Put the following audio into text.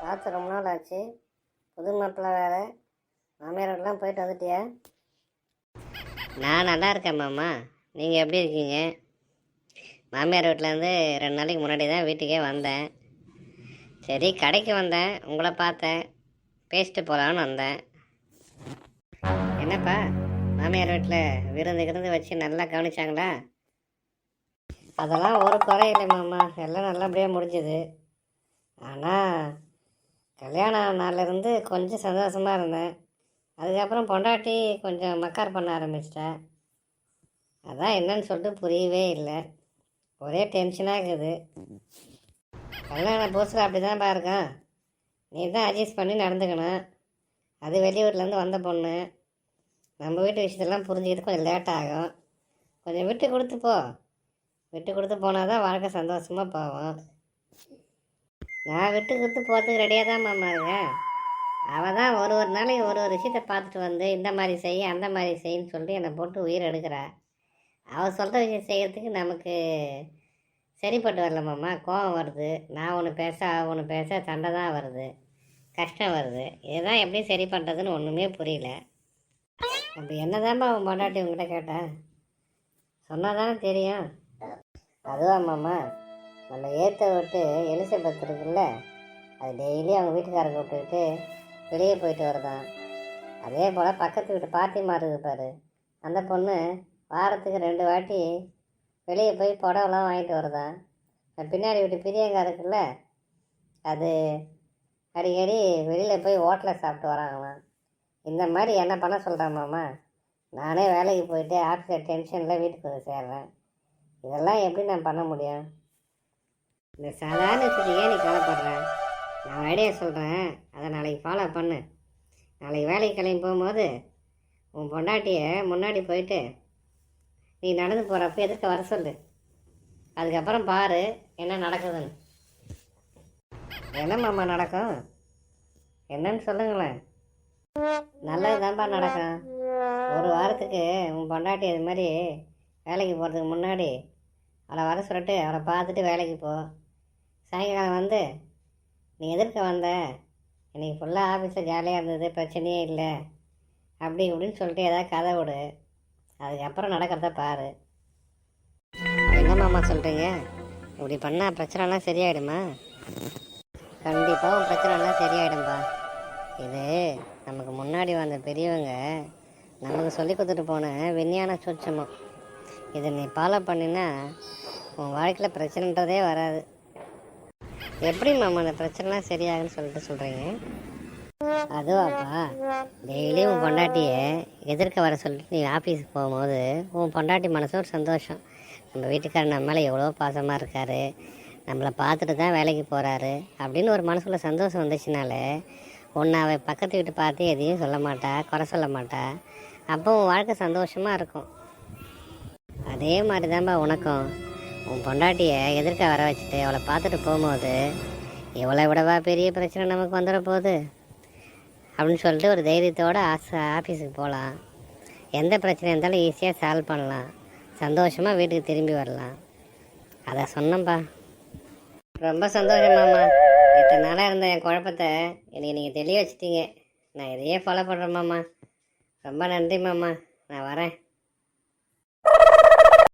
பார்த்து ரொம்ப நாள் ஆச்சு. புது மாப்பிள்ளை வேறு. மாமியார் வீட்டெலாம் போயிட்டு வந்துட்டியா? நான் நல்லா இருக்கேன் மாமா. நீங்கள் எப்படி இருக்கீங்க? மாமியார் வீட்டிலேருந்து 2 நாளைக்கு முன்னாடி தான் வீட்டுக்கே வந்தேன். சரி கடைக்கு வந்தேன், உங்களை பார்த்தேன், பேசிட்டு போகலான்னு வந்தேன். என்னப்பா மாமியார் வீட்டில் விருந்து வச்சு நல்லா கவனிச்சாங்களா? அதெல்லாம் ஒரு குறை இல்லை மாமா, எல்லாம் நல்லபடியாக முடிஞ்சுது. ஆனால் கல்யாண நாள்லேருந்து கொஞ்சம் சந்தோஷமாக இருந்தேன். அதுக்கப்புறம் பொண்டாட்டி கொஞ்சம் மக்கார் பண்ண ஆரம்பிச்சிட்டேன். அதான் என்னன்னு சொல்லிட்டு புரியவே இல்லை. ஒரே டென்ஷனாக இருக்குது. கல்யாண புதுசில் அப்படி தான்ப்பா இருக்கான். நீ தான் அட்ஜஸ்ட் பண்ணி நடந்துக்கணும். அது வெளியூர்லேருந்து வந்த பொண்ணு. நம்ம வீட்டு விஷயத்தெல்லாம் புரிஞ்சுக்கிட்டு கொஞ்சம் லேட் ஆகும். கொஞ்சம் விட்டு கொடுத்து போ. விட்டு கொடுத்து போனால் தான் வாழ்க்கை சந்தோஷமாக போவோம். நான் விட்டு கொடுத்து போகிறதுக்கு ரெடியாக தான் மாமா இருக்கேன். அவள் தான் ஒரு நாளைக்கு ஒரு விஷயத்தை பார்த்துட்டு வந்து இந்த மாதிரி செய்ய அந்த மாதிரி செய்யின்னு சொல்லிட்டு என்னை போட்டு உயிர் எடுக்கிறா. அவள் சொல்கிற விஷயம் செய்கிறதுக்கு நமக்கு சரிப்பட்டு வரல மாமா. கோபம் வருது. நான் ஒன்று பேச ஒன்று பேச சண்டை தான் வருது, கஷ்டம் வருது. இதுதான் எப்படி சரி பண்ணுறதுன்னு ஒன்றுமே புரியல. அப்படி என்னதான்ப்பா அவன் பொண்டாட்டி உங்ககிட்ட கேட்டேன்? சொன்னால் தானே தெரியும். அதுவா மாமா, நம்ம ஏற்ற விட்டு எலிசபெத் இருக்குல்ல, அது டெய்லி அவங்க வீட்டுக்காரங்க விட்டுக்கிட்டு வெளியே போயிட்டு வருதான். அதே போல் பக்கத்து வீட்டு பாட்டிமா இருப்பார், அந்த பொண்ணு வாரத்துக்கு 2 வாட்டி வெளியே போய் புடவெல்லாம் வாங்கிட்டு வருதான். பின்னாடி வீட்டு பிரியங்கா இருக்குல்ல, அது அடிக்கடி வெளியில் போய் ஹோட்டலில் சாப்பிட்டு வராங்களாம். இந்த மாதிரி என்ன பண்ண சொல்கிறாமாம்மா? நானே வேலைக்கு போயிட்டு ஆஃபீஸில் டென்ஷனில் வீட்டுக்கு வந்து சேர்றேன். இதெல்லாம் எப்படி நான் பண்ண முடியும்? இந்த சாதாரண விஷயத்துக்கு ஏன் நீ கவலைப்படுறேன்? நான் ஐடியா சொல்கிறேன், அதை நாளைக்கு ஃபாலோ பண்ணு. நாளைக்கு வேலைக்கு கிளம்பி போகும்போது உன் பொண்டாட்டியை முன்னாடி போயிட்டு நீ நடந்து போகிறப்ப எதுக்கு வர சொல்லு. அதுக்கப்புறம் பாரு என்ன நடக்குதுன்னு. என்ன மாமா நடக்கும்? என்னன்னு சொல்லுங்களேன். நல்லது தான்ப்பா நடக்கும். ஒரு வாரத்துக்கு உன் பொண்டாட்டி இது மாதிரி வேலைக்கு போகிறதுக்கு முன்னாடி அவளை வர சொல்லிட்டு அவளை பார்த்துட்டு வேலைக்கு போ. சாயங்காலம் வந்து நீ எதிர்க்க வந்த, இன்றைக்கி ஃபுல்லாக ஆஃபீஸில் ஜாலியாக இருந்தது, பிரச்சனையே இல்லை அப்படி இப்படின்னு சொல்லிட்டு ஏதாவது கதை விடு. அதுக்கப்புறம் நடக்கிறத பாரு. என்ன மாமா சொல்கிறீங்க? இப்படி பண்ணால் பிரச்சனைலாம் சரியாயிடுமா? கண்டிப்பாக உன் பிரச்சனைலாம் சரியாயிடும்பா. இது நமக்கு முன்னாடி வந்த பெரியவங்க நமக்கு சொல்லி கொடுத்துட்டு போன விஞ்ஞான சூட்சமம். இதை நீ ஃபாலோ பண்ணினா உன் வாழ்க்கையில் பிரச்சனைன்றதே வராது. எப்படி மாமா அந்த பிரச்சனைலாம் சரியாகுன்னு சொல்லிட்டு சொல்கிறீங்க? அதுவாப்பா, டெய்லி உன் பொண்டாட்டியை எதிர்க்க வர சொல்லிட்டு நீ ஆஃபீஸுக்கு போகும்போது உன் பொண்டாட்டி மனசு ஒரு சந்தோஷம். நம்ம வீட்டுக்காரர் நம்ம மேலே எவ்வளோ பாசமாக இருக்கார், நம்மளை பார்த்துட்டு தான் வேலைக்கு போகிறாரு அப்படின்னு ஒரு மனசுக்குள்ள சந்தோஷம் வந்துச்சுனாலே உன்னை அவள் பக்கத்து வீட்டு பார்த்து எதையும் சொல்ல மாட்டா, குறை சொல்ல மாட்டா. அப்போ உன் வாழ்க்கை சந்தோஷமாக இருக்கும். அதே மாதிரி தான்ப்பா உனக்கும். உன் பொண்டாட்டியை எதிர்க்க வர வச்சுட்டு அவளை பார்த்துட்டு போகும்போது இவளை விடவா பெரிய பிரச்சனை நமக்கு வந்துட போகுது அப்படின்னு சொல்லிட்டு ஒரு தைரியத்தோடு ஆஃபீஸுக்கு போகலாம். எந்த பிரச்சனை இருந்தாலும் ஈஸியாக சால்வ் பண்ணலாம். சந்தோஷமாக வீட்டுக்கு திரும்பி வரலாம். அதை சொன்னேன்ப்பா. ரொம்ப சந்தோஷம் மாமா. இத்தனை நாளாக இருந்த என் குழப்பத்தை எனக்கு நீங்கள் தெளிய வச்சிட்டீங்க. நான் இதையே ஃபாலோ பண்ணுறேன் மாமா. ரொம்ப நன்றி மாமா. நான் வரேன்.